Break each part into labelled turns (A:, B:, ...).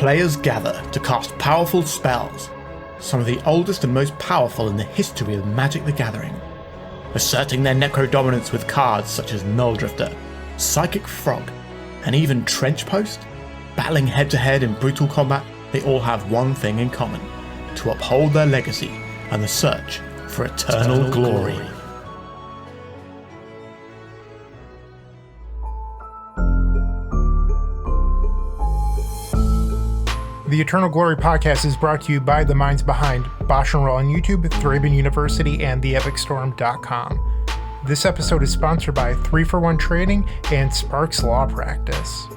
A: players gather to cast powerful spells, some of the oldest and most powerful in the history of Magic the Gathering, asserting their necro dominance with cards such as Nulldrifter, Psychic Frog, and even Trench Post. Battling head-to-head in brutal combat, they all have one thing in common: to uphold their legacy and the search for eternal glory.
B: The Eternal Glory podcast is brought to you by the minds behind BoshNRoll on YouTube, Thraben University, and theepicstorm.com. This episode is sponsored by 3-for-1 Trading and Sparks Law Practice.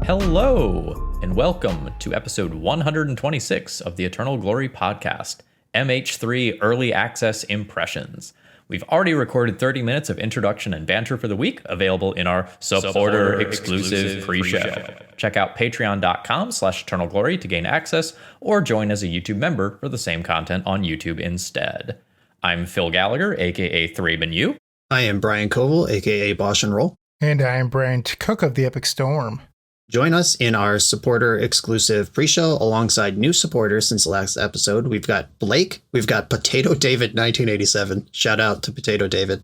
C: Hello, and welcome to episode 126 of the Eternal Glory podcast, MH3 Early Access Impressions. We've already recorded 30 minutes of introduction and banter for the week, available in our supporter-exclusive pre-show. Check out patreon.com/eternalglory to gain access, or join as a YouTube member for the same content on YouTube instead. I'm Phil Gallagher, aka ThrabenU.
D: I am Brian Coval, aka BoshNRoll.
B: And I am Bryant Cook of the Epic Storm.
D: Join us in our supporter-exclusive pre-show alongside new supporters since the last episode. We've got Blake, we've got Potato David 1987, shout out to Potato David,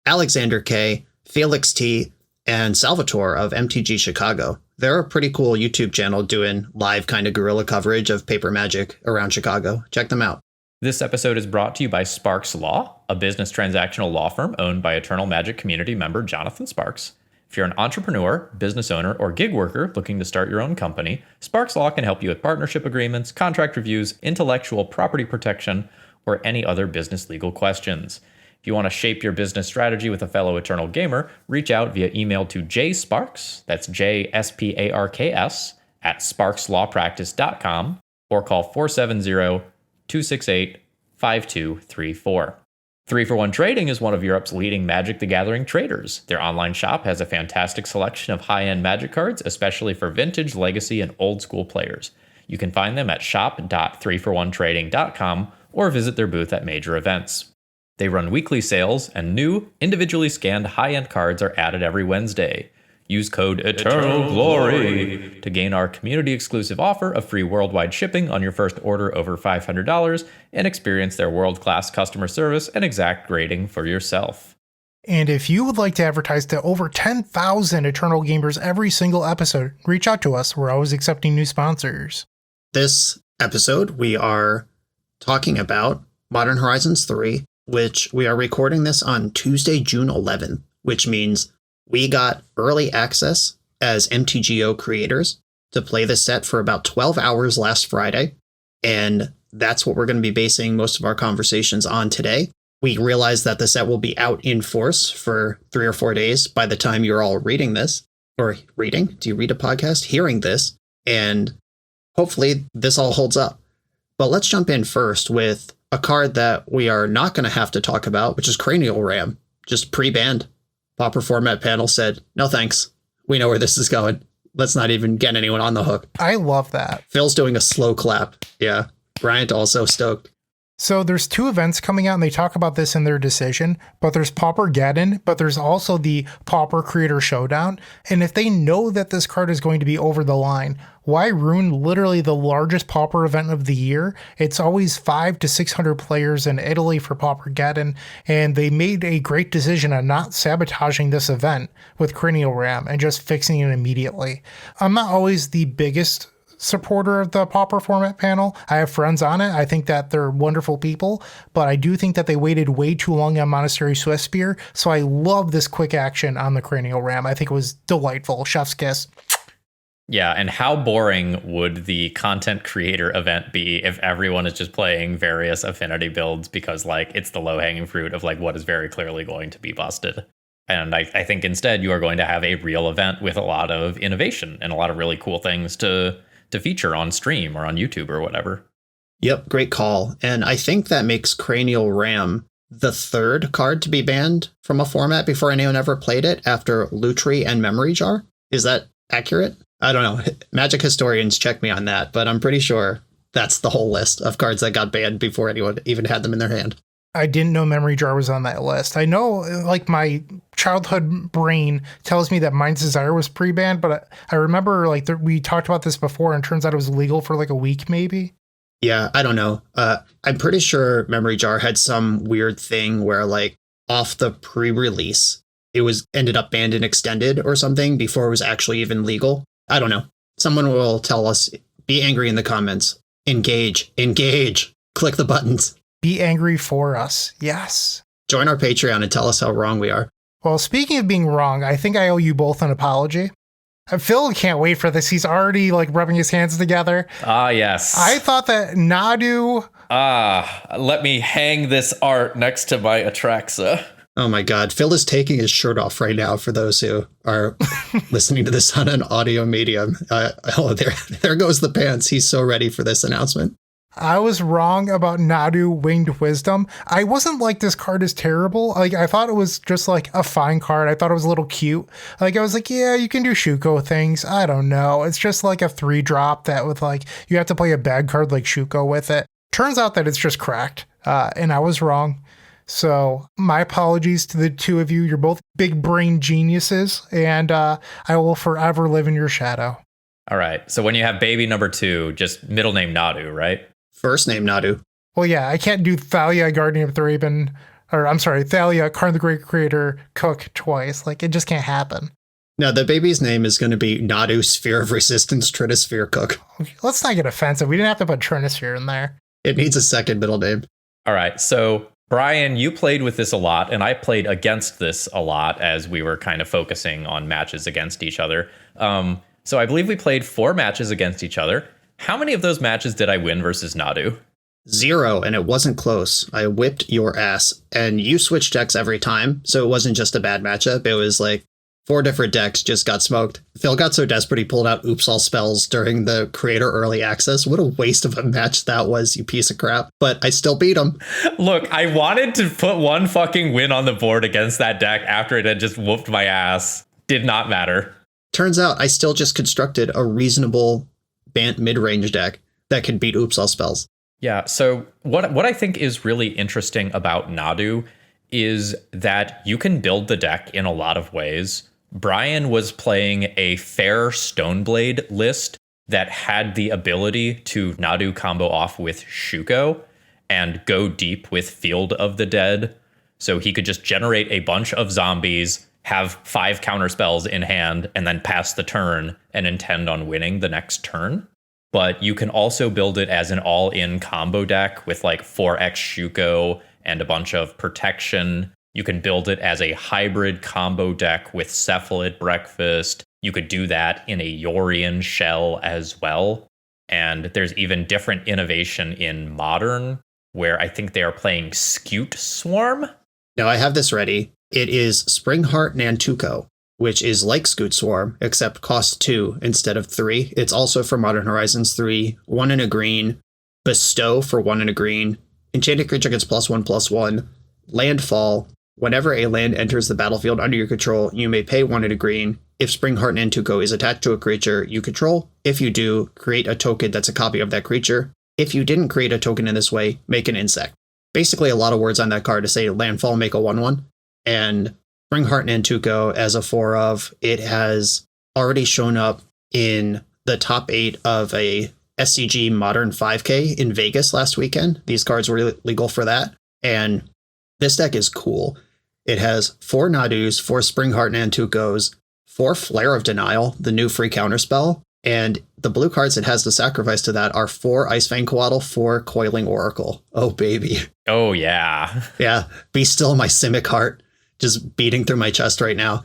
D: Alexander K, Felix T, and Salvatore of MTG Chicago. They're a pretty cool YouTube channel doing live kind of guerrilla coverage of paper magic around Chicago. Check them out.
C: This episode is brought to you by Sparks Law, a business transactional law firm owned by Eternal Magic community member Jonathan Sparks. If you're an entrepreneur, business owner, or gig worker looking to start your own company, Sparks Law can help you with partnership agreements, contract reviews, intellectual property protection, or any other business legal questions. If you want to shape your business strategy with a fellow Eternal gamer, reach out via email to jsparks, that's JSPARKS, at sparkslawpractice.com, or call 470-268-5234. 3-for-1 Trading is one of Europe's leading Magic the Gathering traders. Their online shop has a fantastic selection of high-end Magic cards, especially for vintage, legacy, and old-school players. You can find them at shop.3for1trading.com or visit their booth at major events. They run weekly sales, and new, individually scanned high-end cards are added every Wednesday. Use code ETERNALGLORY to gain our community-exclusive offer of free worldwide shipping on your first order over $500 and experience their world-class customer service and exact grading for yourself.
B: And if you would like to advertise to over 10,000 Eternal gamers every single episode, reach out to us. We're always accepting new sponsors.
D: This episode, we are talking about Modern Horizons 3, which we are recording this on Tuesday, June 11th, which means we got early access as MTGO creators to play this set for about 12 hours last Friday, and that's what we're going to be basing most of our conversations on today. We realize that the set will be out in force for 3 or 4 days by the time you're all reading this, or reading? Do you read a podcast? Hearing this, and hopefully this all holds up. But let's jump in first with a card that we are not going to have to talk about, which is Cranial Ram, just pre-banned. Pauper Format panel said, no thanks. We know where this is going. Let's not even get anyone on the hook.
B: I love that.
D: Phil's doing a slow clap. Yeah. Bryant also stoked.
B: So there's 2 events coming out, and they talk about this in their decision, but there's Pauper-Geddon, but there's also the Pauper Creator Showdown. And if they know that this card is going to be over the line, why ruin literally the largest Pauper event of the year? It's always 500 to 600 players in Italy for Pauper-Geddon, and they made a great decision on not sabotaging this event with Cranial Ram and just fixing it immediately. I'm not always the biggest supporter of the Pauper Format panel. I have friends on it. I think that they're wonderful people, but I do think that they waited way too long on Monastery Swiftspear, so I love this quick action on the Cranial Ram. I think it was delightful. Chef's kiss.
C: Yeah, and how boring would the content creator event be if everyone is just playing various affinity builds because, like, it's the low-hanging fruit of, like, what is very clearly going to be busted. And I think instead you are going to have a real event with a lot of innovation and a lot of really cool things to feature on stream or on YouTube or whatever.
D: Yep, great call. And I think that makes Cranial Ram the 3rd card to be banned from a format before anyone ever played it, after Lutri and Memory Jar. Is that accurate? I don't know. Magic historians check me on that, but I'm pretty sure that's the whole list of cards that got banned before anyone even had them in their hand.
B: I didn't know Memory Jar was on that list. I know, like, my childhood brain tells me that Mind's Desire was pre-banned, but I remember, like, we talked about this before, and it turns out it was legal for, like, a week, maybe.
D: Yeah, I don't know. I'm pretty sure Memory Jar had some weird thing where, like, off the pre-release, it was ended up banned and extended or something before it was actually even legal. I don't know. Someone will tell us. Be angry in the comments. Engage. Click the buttons.
B: Be angry for us. Yes.
D: Join our Patreon and tell us how wrong we are.
B: Well, speaking of being wrong, I think I owe you both an apology. Phil can't wait for this. He's already, like, rubbing his hands together.
C: Ah, yes.
B: I thought that Nadu...
C: let me hang this art next to my Atraxa.
D: Oh my God. Phil is taking his shirt off right now for those who are listening to this on an audio medium. There goes the pants. He's so ready for this announcement.
B: I was wrong about Nadu Winged Wisdom. I wasn't like, this card is terrible. Like, I thought it was just like a fine card. I thought it was a little cute. Like, I was like, yeah, you can do Shuko things. I don't know. It's just like a 3-drop that with, like, you have to play a bad card like Shuko with it. Turns out that it's just cracked. And I was wrong. So my apologies to the two of you. You're both big brain geniuses, and I will forever live in your shadow.
C: All right. So when you have baby number 2, just middle name Nadu, right?
D: First name Nadu.
B: Well, yeah, I can't do Thalia, Guardian of Thraben, or I'm sorry, Thalia, Karn the Great Creator, Cook twice. Like, it just can't happen.
D: No, the baby's name is going to be Nadu Sphere of Resistance Trinisphere Cook.
B: Let's not get offensive. We didn't have to put Trinisphere in there.
D: It needs a second middle name.
C: All right. So Brian, you played with this a lot, and I played against this a lot as we were kind of focusing on matches against each other. So I believe we played 4 matches against each other. How many of those matches did I win versus Nadu?
D: 0, and it wasn't close. I whipped your ass, and you switched decks every time, so it wasn't just a bad matchup. It was like 4 different decks just got smoked. Phil got so desperate he pulled out Oops All Spells during the Creator Early Access. What a waste of a match that was, you piece of crap. But I still beat him.
C: Look, I wanted to put one fucking win on the board against that deck after it had just whooped my ass. Did not matter.
D: Turns out I still just constructed a reasonable Bant mid-range deck that could beat Oops All Spells.
C: Yeah, so what I think is really interesting about Nadu is that you can build the deck in a lot of ways. Brian was playing a fair Stoneblade list that had the ability to Nadu combo off with Shuko and go deep with Field of the Dead. So he could just generate a bunch of zombies, have 5 counter spells in hand, and then pass the turn and intend on winning the next turn. But you can also build it as an all-in combo deck with like 4x Shuko and a bunch of protection. You can build it as a hybrid combo deck with Cephalid Breakfast. You could do that in a Yorian shell as well. And there's even different innovation in Modern, where I think they are playing Scute Swarm.
D: Now I have this ready. It is Springheart Nantuko, which is like Scute Swarm, except costs 2 instead of 3. It's also for Modern Horizons 3, 1 and a green, Bestow for 1 and a green, Enchanted creature gets +1/+1, Landfall. Whenever a land enters the battlefield under your control, you may pay 1 and a green. If Springheart Nantuko is attached to a creature you control, if you do, create a token that's a copy of that creature. If you didn't create a token in this way, make an insect. Basically a lot of words on that card to say Landfall, make a 1/1. And Springheart Nantuko as a 4-of, it has already shown up in the top 8 of a SCG Modern 5K in Vegas last weekend. These cards were legal for that. And this deck is cool. It has 4 Nadus, 4 Springheart Nantukos, 4 Flare of Denial, the new free counterspell. And the blue cards it has to sacrifice to that are 4 Icefang Coatl, 4 Coiling Oracle. Oh, baby.
C: Oh, yeah.
D: Yeah. Be still, my Simic heart. Just beating through my chest right now.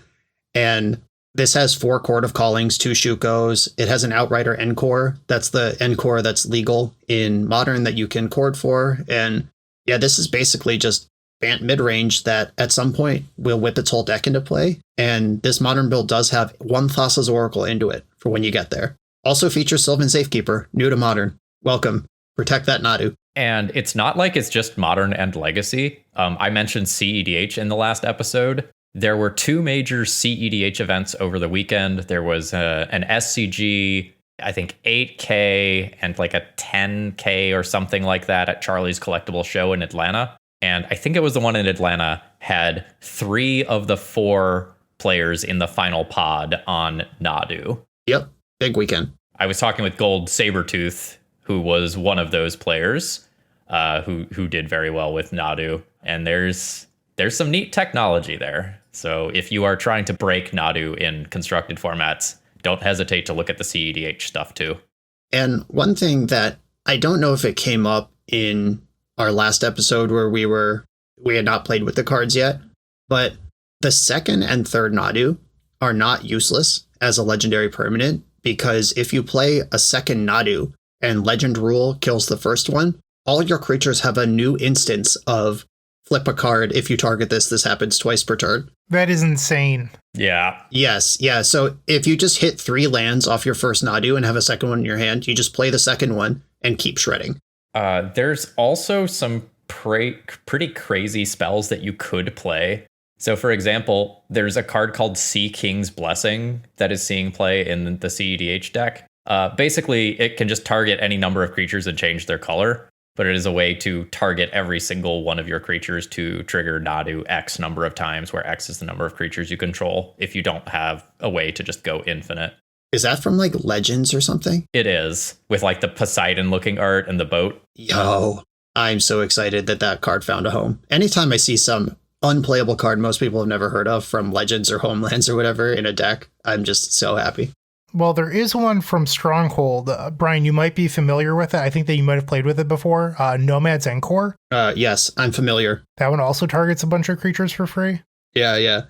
D: And this has 4 Court of Callings, 2 Shukos. It has an Outrider Encore. That's the Encore that's legal in Modern that you can chord for. And yeah, this is basically just Bant mid-range that at some point will whip its whole deck into play. And this Modern build does have 1 Thassa's Oracle into it for when you get there. Also features Sylvan Safekeeper, new to Modern. Welcome. Protect that Nadu.
C: And it's not like it's just Modern and Legacy. I mentioned CEDH in the last episode. There were 2 major CEDH events over the weekend. There was an SCG, I think 8K and like a 10K or something like that at Charlie's Collectible Show in Atlanta. and I think it was the one in Atlanta, had 3 of the 4 players in the final pod on Nadu.
D: Yep, big weekend.
C: I was talking with Gold Sabertooth, who was one of those players, who did very well with Nadu, and there's some neat technology there. So if you are trying to break Nadu in constructed formats, don't hesitate to look at the CEDH stuff too.
D: And one thing that I don't know if it came up in our last episode where we had not played with the cards yet, but the second and third Nadu are not useless as a legendary permanent, because if you play a second Nadu and Legend Rule kills the first one, all your creatures have a new instance of flip a card. If you target this happens twice per turn.
B: That is insane.
C: Yeah.
D: Yes. Yeah. So if you just hit 3 lands off your first Nadu and have a second one in your hand, you just play the second one and keep shredding.
C: There's also some pretty crazy spells that you could play. So, for example, there's a card called Sea King's Blessing that is seeing play in the CEDH deck. Basically, it can just target any number of creatures and change their color, but it is a way to target every single one of your creatures to trigger Nadu X number of times, where X is the number of creatures you control if you don't have a way to just go infinite.
D: Is that from like Legends or something?
C: It is, with like the Poseidon looking art and the boat.
D: Yo, I'm so excited that card found a home. Anytime I see some unplayable card most people have never heard of from Legends or Homelands or whatever in a deck, I'm just so happy.
B: Well, there is one from Stronghold. Brian, you might be familiar with it. I think that you might have played with it before. Nomad's Encore.
D: Yes, I'm familiar.
B: That one also targets a bunch of creatures for free.
D: Yeah.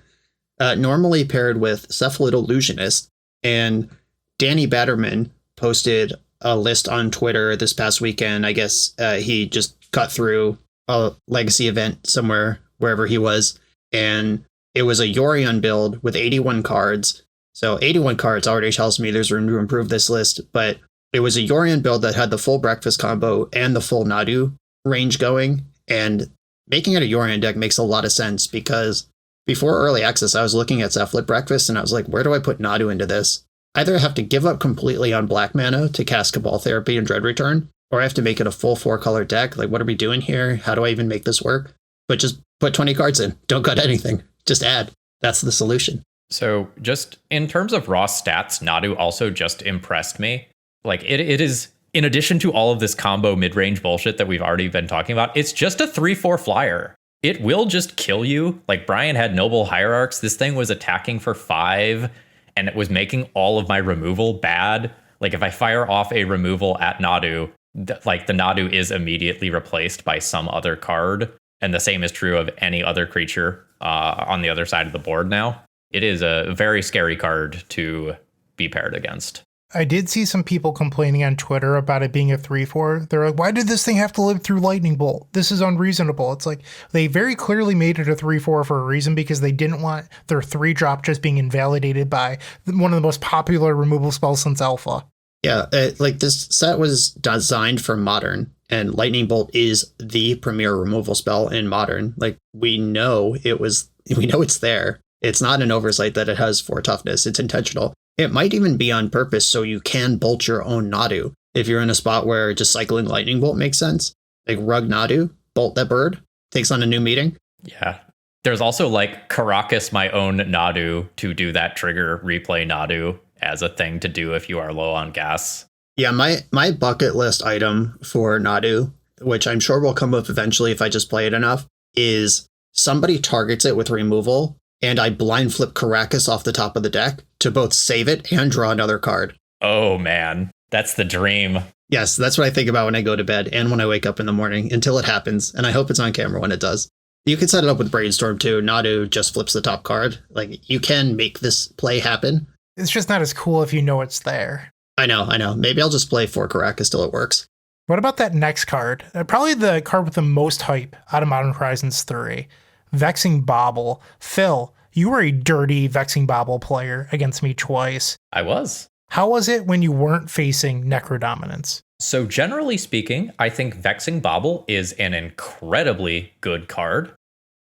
D: Normally paired with Cephalid Illusionist. And Danny Batterman posted a list on Twitter this past weekend. I guess he just cut through a legacy event somewhere, wherever he was. And it was a Yorion build with 81 cards. So 81 cards already tells me there's room to improve this list, but it was a Yorion build that had the full breakfast combo and the full Nadu range going, and making it a Yorion deck makes a lot of sense, because before early access, I was looking at Cephalid Breakfast and I was like, where do I put Nadu into this? Either I have to give up completely on black mana to cast Cabal Therapy and Dread Return, or I have to make it a full 4-color deck. Like, what are we doing here? How do I even make this work? But just put 20 cards in. Don't cut anything. Just add. That's the solution.
C: So just in terms of raw stats, Nadu also just impressed me. Like it is, in addition to all of this combo mid-range bullshit that we've already been talking about, it's just a 3/4 flyer. It will just kill you. Like Brian had Noble Hierarchs. This thing was attacking for 5 and it was making all of my removal bad. Like if I fire off a removal at Nadu, the Nadu is immediately replaced by some other card. And the same is true of any other creature on the other side of the board now. It is a very scary card to be paired against.
B: I did see some people complaining on Twitter about it being a 3/4. They're like, why did this thing have to live through Lightning Bolt? This is unreasonable. It's like they very clearly made it a 3/4 for a reason, because they didn't want their 3-drop just being invalidated by one of the most popular removal spells since Alpha.
D: Yeah, like this set was designed for Modern, and Lightning Bolt is the premier removal spell in Modern. Like we know it's there. It's not an oversight that it has 4 toughness. It's intentional. It might even be on purpose so you can bolt your own Nadu. If you're in a spot where just cycling Lightning Bolt makes sense, like Rug Nadu, bolt that bird, takes on a new meeting.
C: Yeah. There's also like Caracas my own Nadu to do that trigger replay Nadu as a thing to do if you are low on gas.
D: Yeah, my bucket list item for Nadu, which I'm sure will come up eventually if I just play it enough, is somebody targets it with removal, and I blind flip Caracas off the top of the deck to both save it and draw another card.
C: Oh man, that's the dream.
D: Yes, that's what I think about when I go to bed and when I wake up in the morning until it happens, and I hope it's on camera when it does. You can set it up with Brainstorm too. Nadu just flips the top card. Like, you can make this play happen.
B: It's just not as cool if you know it's there.
D: I know. Maybe I'll just play 4 Caracas till it works.
B: What about that next card? Probably the card with the most hype out of Modern Horizons 3. Vexing Bauble. Phil, you were a dirty Vexing Bauble player against me twice.
C: I was.
B: How was it when you weren't facing Necrodominance?
C: So generally speaking, I think Vexing Bauble is an incredibly good card.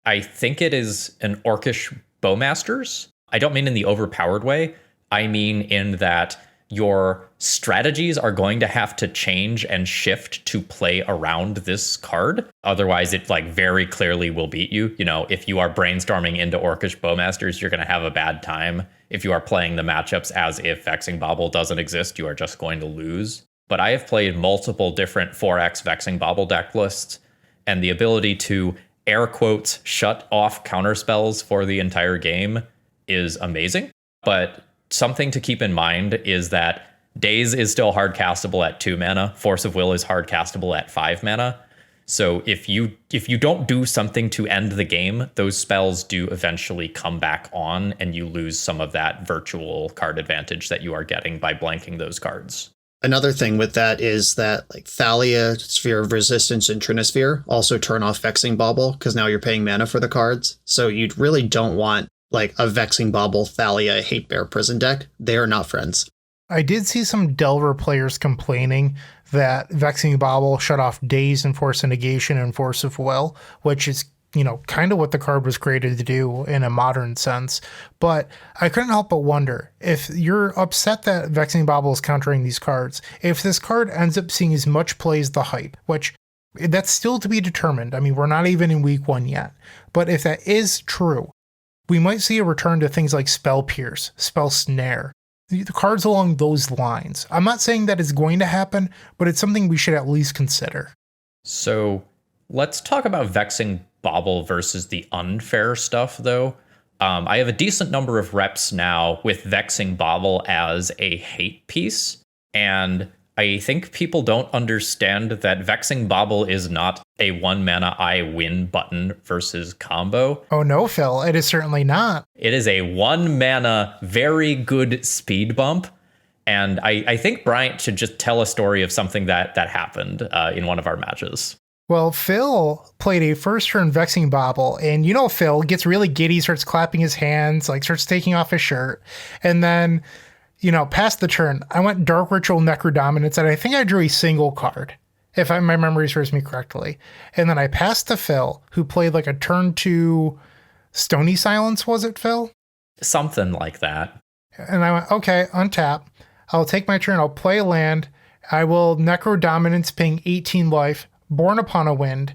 C: I think it is an Orcish Bowmasters. I don't mean in the overpowered way. I mean in that your strategies are going to have to change and shift to play around this card. Otherwise, it like very clearly will beat you. You know, if you are brainstorming into Orcish Bowmasters, you're going to have a bad time. If you are playing the matchups as if Vexing Bauble doesn't exist, you are just going to lose. But I have played multiple different 4X Vexing Bauble deck lists, and the ability to air quotes shut off counter spells for the entire game is amazing. But something to keep in mind is that Daze is still hard castable at 2 mana. Force of Will is hard castable at 5 mana. So if you don't do something to end the game, those spells do eventually come back on, and you lose some of that virtual card advantage that you are getting by blanking those cards.
D: Another thing with that is that like Thalia, Sphere of Resistance, and Trinisphere also turn off Vexing Bauble because now you're paying mana for the cards. So you really don't want like a Vexing Bauble, Thalia, Hate Bear Prison deck. They are not friends.
B: I did see some Delver players complaining that Vexing Bauble shut off Daze and Force of Negation and Force of Will, which is, you know, kind of what the card was created to do in a modern sense. But I couldn't help but wonder, if you're upset that Vexing Bauble is countering these cards, if this card ends up seeing as much play as the hype, which that's still to be determined. I mean, we're not even in week 1 yet. But if that is true, we might see a return to things like Spell Pierce, Spell Snare, the cards along those lines. I'm not saying that it's going to happen, but it's something we should at least consider.
C: So let's talk about Vexing Bauble versus the unfair stuff, though. I have a decent number of reps now with Vexing Bauble as a hate piece, and I think people don't understand that Vexing Bauble is not a 1 mana I win button versus combo.
B: Oh no, Phil, it is certainly not.
C: It is a 1 mana very good speed bump, and I think Bryant should just tell a story of something that happened in one of our matches.
B: Well, Phil played a first turn Vexing Bauble, and you know Phil gets really giddy, starts clapping his hands, like starts taking off his shirt, and then, you know, past the turn, I went Dark Ritual Necrodominance, and I think I drew a single card, if my memory serves me correctly. And then I passed to Phil, who played like a turn 2 Stony Silence, was it, Phil?
C: Something like that.
B: And I went, okay, untap. I'll take my turn. I'll play a land. I will Necrodominance, paying 18 life, Born Upon a Wind.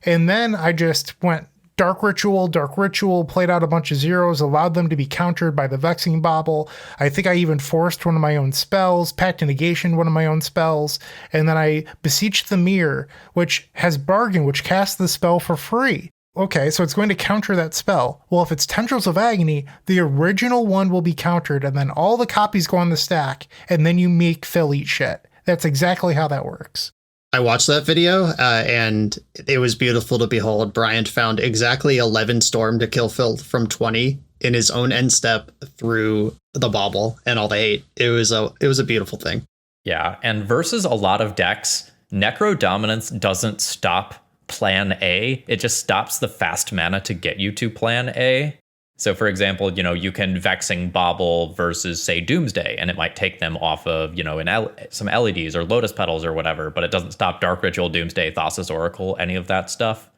B: And then I just went Dark Ritual, played out a bunch of zeros, allowed them to be countered by the Vexing Bauble. I think I even forced one of my own spells, Pact of Negation, one of my own spells, and then I Beseeched the Mirror, which has Bargain, which casts the spell for free. Okay, so it's going to counter that spell. Well, if it's Tendrils of Agony, the original one will be countered, and then all the copies go on the stack, and then you make Phil eat shit. That's exactly how that works.
D: I watched that video, and it was beautiful to behold. Bryant found exactly 11 Storm to kill Phil from 20 in his own end step through the Bauble and all the hate. It was a beautiful thing.
C: Yeah, and versus a lot of decks, Necro Dominance doesn't stop Plan A. It just stops the fast mana to get you to Plan A. So, for example, you know, you can Vexing Bauble versus, say, Doomsday, and it might take them off of, you know, some LEDs or Lotus Petals or whatever, but it doesn't stop Dark Ritual, Doomsday, Thassa's Oracle, any of that stuff.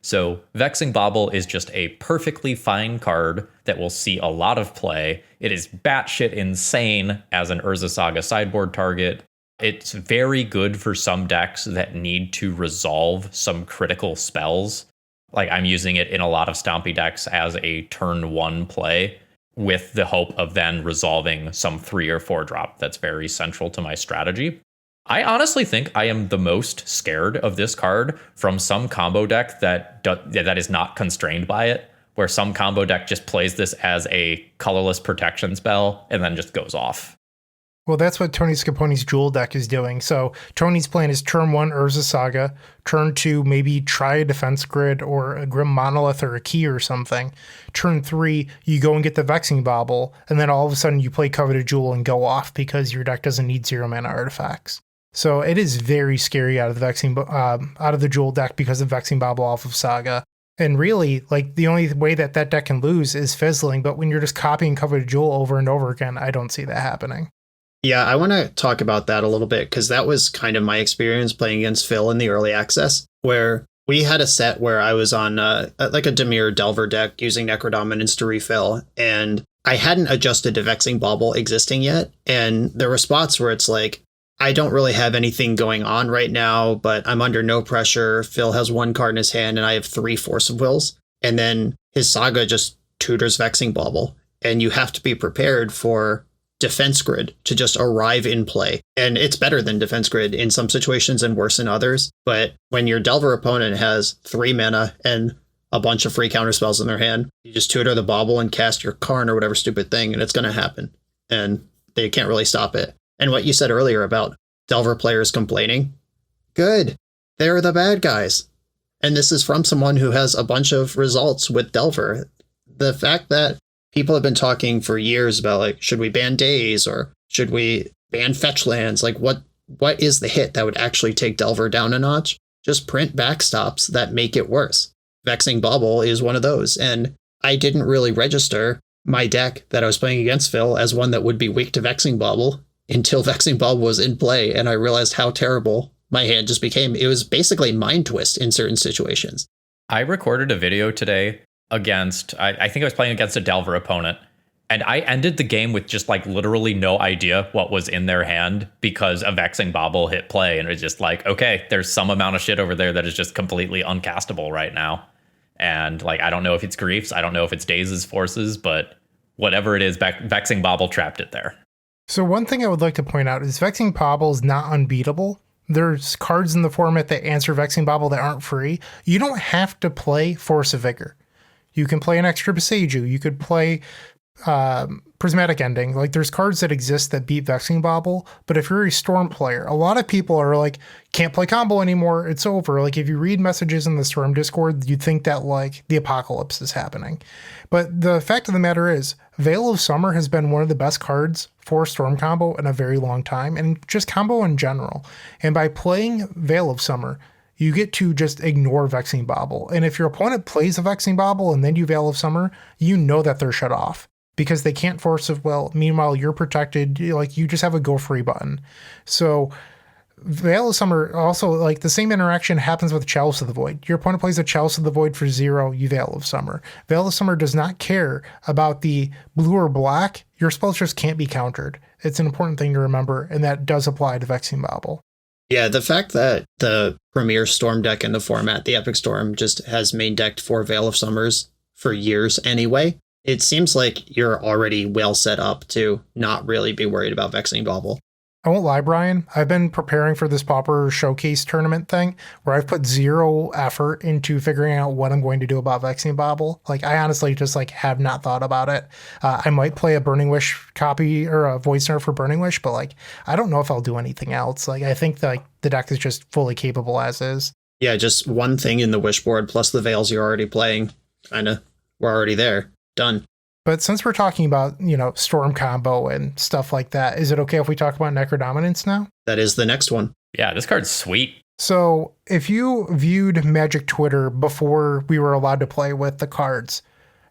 C: So Vexing Bauble is just a perfectly fine card that will see a lot of play. It is batshit insane as an Urza Saga sideboard target. It's very good for some decks that need to resolve some critical spells. Like, I'm using it in a lot of Stompy decks as a turn 1 play with the hope of then resolving some 3 or 4 drop that's very central to my strategy. I honestly think I am the most scared of this card from some combo deck that is not constrained by it, where some combo deck just plays this as a colorless protection spell and then just goes off.
B: Well, that's what Tony Scapone's Jewel deck is doing. So Tony's plan is turn 1 Urza Saga, turn 2 maybe try a Defense Grid or a Grim Monolith or a Key or something. Turn 3 you go and get the Vexing Bauble, and then all of a sudden you play Coveted Jewel and go off because your deck doesn't need 0 mana artifacts. So it is very scary out of the Jewel deck because of Vexing Bauble off of Saga. And really, like, the only way that deck can lose is fizzling, but when you're just copying Coveted Jewel over and over again, I don't see that happening.
D: Yeah, I want to talk about that a little bit, because that was kind of my experience playing against Phil in the early access, where we had a set where I was on like a Dimir Delver deck using Necrodominance to refill, and I hadn't adjusted to Vexing Bauble existing yet, and there were spots where it's like, I don't really have anything going on right now, but I'm under no pressure. Phil has 1 card in his hand, and I have 3 Force of Wills. And then his Saga just tutors Vexing Bauble, and you have to be prepared for Defense Grid to just arrive in play. And it's better than Defense Grid in some situations and worse in others. But when your Delver opponent has 3 mana and a bunch of free counter spells in their hand, you just tutor the Bauble and cast your Karn or whatever stupid thing, and it's going to happen. And they can't really stop it. And what you said earlier about Delver players complaining, good. They're the bad guys. And this is from someone who has a bunch of results with Delver. The fact that people have been talking for years about, like, should we ban Daze or should we ban fetch lands? Like, what is the hit that would actually take Delver down a notch? Just print backstops that make it worse. Vexing Bauble is one of those. And I didn't really register my deck that I was playing against Phil as one that would be weak to Vexing Bauble until Vexing Bauble was in play, and I realized how terrible my hand just became. It was basically Mind Twist in certain situations.
C: I recorded a video today against, I think I was playing against a Delver opponent, and I ended the game with just like literally no idea what was in their hand because a Vexing Bauble hit play, and it was just like, okay, there's some amount of shit over there that is just completely uncastable right now. And like, I don't know if it's Griefs, I don't know if it's Daze's forces, but whatever it is, Vexing Bauble trapped it there.
B: So one thing I would like to point out is Vexing Bauble is not unbeatable. There's cards in the format that answer Vexing Bauble that aren't free. You don't have to play Force of Vigor. You can play an extra Beseiju. You could play Prismatic Ending. Like, there's cards that exist that beat Vexing Bauble, but if you're a Storm player, a lot of people are like, can't play combo anymore, it's over. Like, if you read messages in the Storm Discord, you'd think that like the apocalypse is happening. But the fact of the matter is, Veil of Summer has been one of the best cards for Storm combo in a very long time, and just combo in general. And by playing Veil of Summer, you get to just ignore Vexing Bauble. And if your opponent plays a Vexing Bauble and then you Veil of Summer, you know that they're shut off because they can't Force of Will. Meanwhile, you're protected. Like, you just have a go free button. So Veil of Summer also, like, the same interaction happens with Chalice of the Void. Your opponent plays a Chalice of the Void for 0, you Veil of Summer. Veil of Summer does not care about the blue or black. Your spells just can't be countered. It's an important thing to remember, and that does apply to Vexing Bauble.
D: Yeah, the fact that the premier Storm deck in the format, the Epic Storm, just has main decked 4 Veil of Summers for years anyway, it seems like you're already well set up to not really be worried about Vexing Bauble.
B: I won't lie, Brian. I've been preparing for this Pauper Showcase tournament thing where I've put 0 effort into figuring out what I'm going to do about Vexing Bauble. Like, I honestly just like have not thought about it. I might play a Burning Wish copy or a Void Snare for Burning Wish, but like, I don't know if I'll do anything else. Like, I think that, like, the deck is just fully capable as is.
D: Yeah, just one thing in the wish board plus the Veils you're already playing. Kinda, we're already there. Done.
B: But since we're talking about, you know, Storm combo and stuff like that, is it okay if we talk about Necrodominance now?
D: That is the next one.
C: Yeah, this card's sweet.
B: So if you viewed Magic Twitter before we were allowed to play with the cards,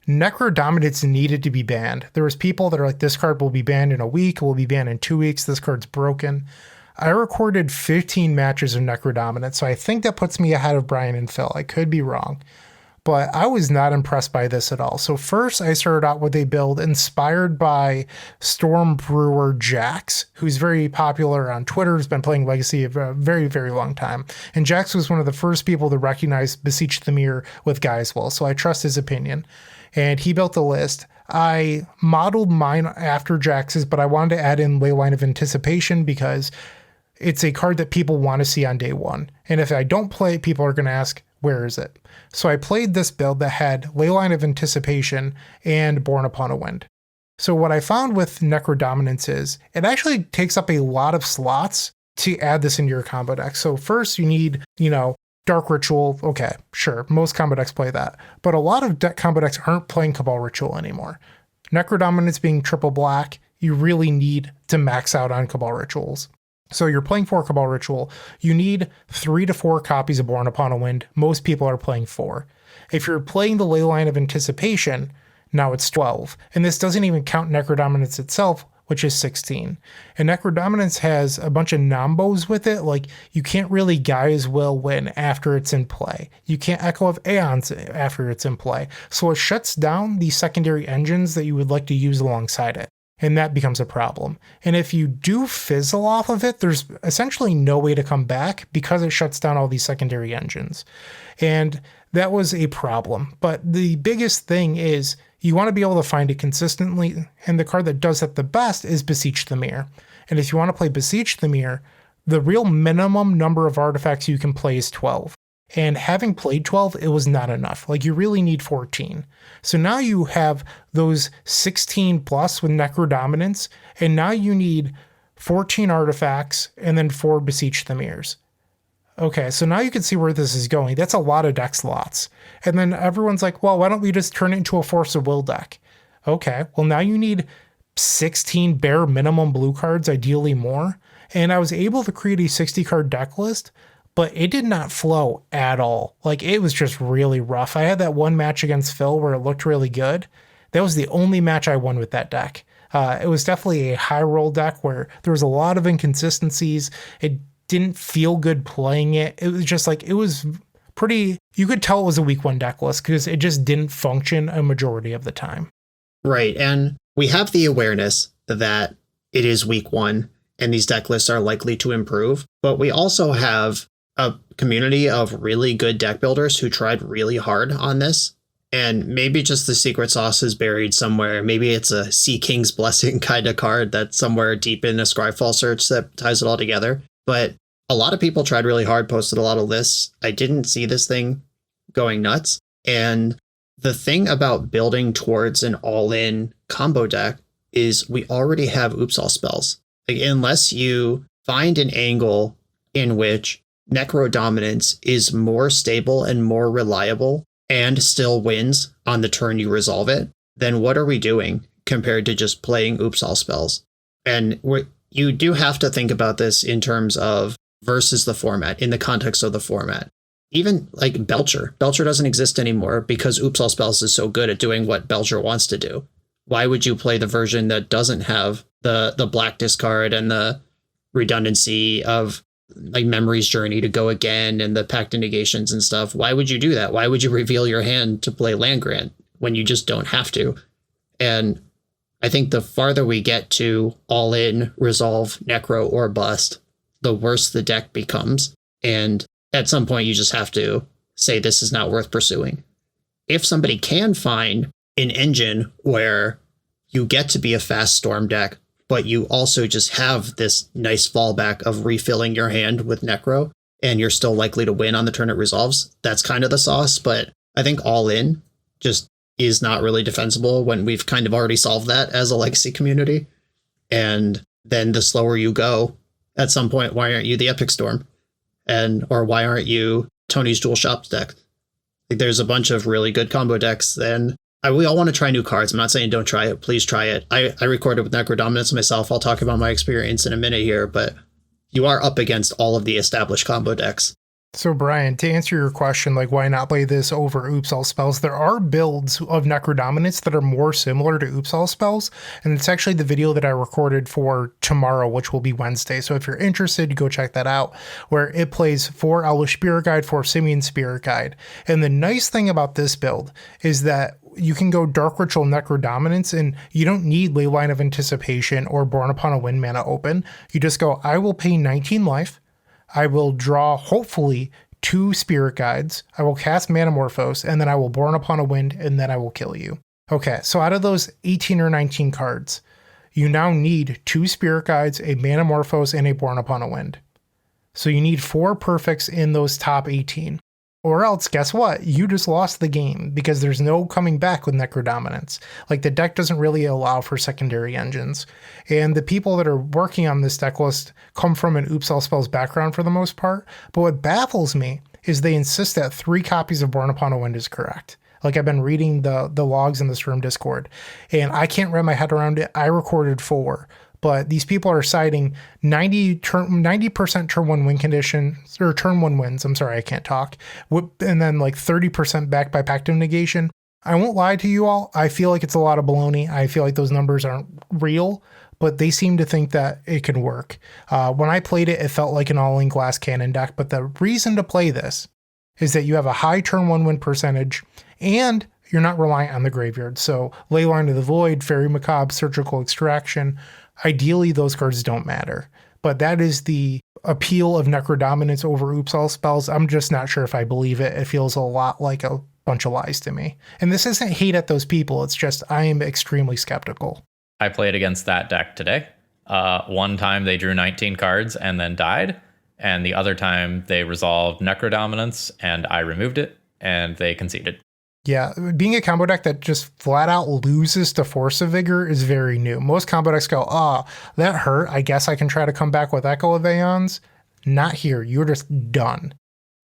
B: Necrodominance needed to be banned. There was people that are like, this card will be banned in a week, will be banned in 2 weeks, this card's broken. I recorded 15 matches of Necrodominance, so I think that puts me ahead of Brian and Phil. I could be wrong. But I was not impressed by this at all. So first I started out with a build inspired by Storm Brewer Jax, who's very popular on Twitter, has been playing Legacy for a very, very long time. And Jax was one of the first people to recognize Beseech the Mirror with Geiswell, so I trust his opinion. And he built a list. I modeled mine after Jax's, but I wanted to add in Leyline of Anticipation because it's a card that people want to see on day one. And if I don't play it, people are going to ask, where is it? So I played this build that had Leyline of Anticipation and Born Upon a Wind. So what I found with Necrodominance is it actually takes up a lot of slots to add this into your combo deck. So first you need, you know, Dark Ritual. Okay, sure. Most combo decks play that. But a lot of combo decks aren't playing Cabal Ritual anymore. Necrodominance being triple black, you really need to max out on Cabal Rituals. So you're playing 4 Cabal Ritual. You need 3 to 4 copies of Born Upon a Wind. Most people are playing 4. If you're playing the Leyline of Anticipation, now it's 12. And this doesn't even count Necrodominance itself, which is 16. And Necrodominance has a bunch of nombos with it, like you can't really Gaia's Will win after it's in play. You can't Echo of Aeons after it's in play. So it shuts down the secondary engines that you would like to use alongside it. And that becomes a problem. And if you do fizzle off of it, there's essentially no way to come back because it shuts down all these secondary engines. And that was a problem. But the biggest thing is you want to be able to find it consistently, and the card that does that the best is Beseech the Mirror. And if you want to play Beseech the Mirror, the real minimum number of artifacts you can play is 12. And having played 12, it was not enough. Like, you really need 14. So now you have those 16 plus with Necrodominance, and now you need 14 artifacts and then 4 Beseech the Mirrors. Okay, so now you can see where this is going. That's a lot of deck slots. And then everyone's like, well, why don't we just turn it into a Force of Will deck? Okay, well, now you need 16 bare minimum blue cards, ideally more. And I was able to create a 60 card deck list, but it did not flow at all. Like, it was just really rough. I had that one match against Phil where it looked really good. That was the only match I won with that deck. It was definitely a high roll deck where there was a lot of inconsistencies. It didn't feel good playing it. It was just like, it was pretty, you could tell it was a week 1 deck list because it just didn't function a majority of the time.
D: Right. And we have the awareness that it is week 1 and these deck lists are likely to improve. But we also have a community of really good deck builders who tried really hard on this. And maybe just the secret sauce is buried somewhere. Maybe it's a Sea King's Blessing kind of card that's somewhere deep in a Scryfall search that ties it all together. But a lot of people tried really hard, posted a lot of lists. I didn't see this thing going nuts. And the thing about building towards an all-in combo deck is we already have Oops All spells. Like, unless you find an angle in which Necrodominance is more stable and more reliable and still wins on the turn you resolve it, then what are we doing compared to just playing Oops All spells? And you do have to think about this in terms of versus the format, in the context of the format. Even like Belcher. Belcher doesn't exist anymore because Oops All Spells is so good at doing what Belcher wants to do. Why would you play the version that doesn't have the black discard and the redundancy of like Memory's Journey to go again and the Pact of Negations and stuff? Why would you do that? Why would you reveal your hand to play Land Grant when you just don't have to? And I think the farther we get to all in, resolve, necro, or bust, the worse the deck becomes. And at some point, you just have to say this is not worth pursuing. If somebody can find an engine where you get to be a fast storm deck, but you also just have this nice fallback of refilling your hand with necro, and you're still likely to win on the turn it resolves, that's kind of the sauce. But I think all in just is not really defensible when we've kind of already solved that as a legacy community. And then the slower you go, at some point, why aren't you the Epic Storm? Or why aren't you Tony's Dual Shops deck? Like, there's a bunch of really good combo decks, and we all want to try new cards. I'm not saying don't try it. Please try it. I recorded with Necrodominance myself. I'll talk about my experience in a minute here, but you are up against all of the established combo decks.
B: So Brian, to answer your question, like why not play this over Oops All Spells, there are builds of Necrodominance that are more similar to Oops All Spells, and it's actually the video that I recorded for tomorrow, which will be Wednesday. So if you're interested, go check that out, where it plays 4 Owlish Spirit Guide, 4 Simian Spirit Guide. And the nice thing about this build is that you can go Dark Ritual Necrodominance, and you don't need Leyline of Anticipation or Born Upon a Wind mana open. You just go, I will pay 19 life. I will draw, hopefully, 2 Spirit Guides. I will cast Manamorphose, and then I will Born Upon a Wind, and then I will kill you. Okay, so out of those 18 or 19 cards, you now need 2 Spirit Guides, a Manamorphose, and a Born Upon a Wind. So you need 4 perfects in those top 18. Or else, guess what? You just lost the game because there's no coming back with Necrodominance. Like, the deck doesn't really allow for secondary engines. And the people that are working on this deck list come from an Oops All Spells background for the most part. But what baffles me is they insist that 3 copies of Born Upon a Wind is correct. Like, I've been reading the logs in this room Discord, and I can't wrap my head around it. I recorded 4. But these people are citing 90% turn 1 win conditions, or turn 1 wins. I'm sorry, I can't talk. And then like 30% backed by Pact of Negation. I won't lie to you all. I feel like it's a lot of baloney. I feel like those numbers aren't real. but they seem to think that it can work. When I played it, it felt like an all-in glass cannon deck, but the reason to play this is that you have a high turn 1 win percentage, and you're not reliant on the graveyard. So Leyline of the Void, Fairy Macabre, Surgical Extraction, ideally those cards don't matter. But that is the appeal of Necrodominance over Oops All spells. I'm just not sure if I believe it. It feels a lot like a bunch of lies to me. And this isn't hate at those people. It's just I am extremely skeptical.
C: I played against that deck today. One time they drew 19 cards and then died. And the other time they resolved Necrodominance and I removed it and they conceded.
B: Yeah, being a combo deck that just flat out loses to Force of Vigor is very new. Most combo decks go, that hurt. I guess I can try to come back with Echo of Aeons. Not here. You're just done.